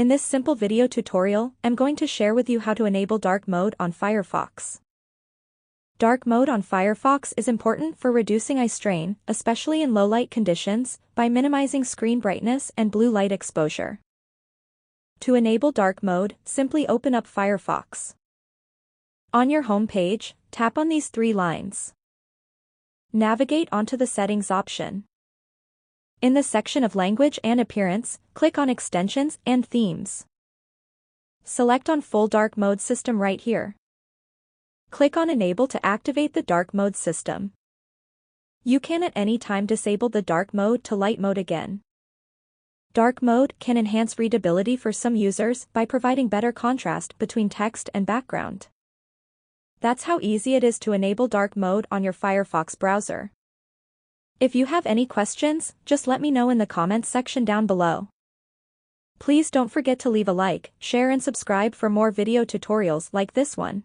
In this simple video tutorial, I'm going to share with you how to enable dark mode on Firefox. Dark mode on Firefox is important for reducing eye strain, especially in low-light conditions, by minimizing screen brightness and blue light exposure. To enable dark mode, simply open up Firefox. On your home page, tap on these three lines. Navigate onto the Settings option. In the section of Language and Appearance, click on Extensions and Themes. Select on Full Dark Mode System right here. Click on Enable to activate the dark mode system. You can at any time disable the dark mode to light mode again. Dark mode can enhance readability for some users by providing better contrast between text and background. That's how easy it is to enable dark mode on your Firefox browser. If you have any questions, just let me know in the comments section down below. Please don't forget to leave a like, share and subscribe for more video tutorials like this one.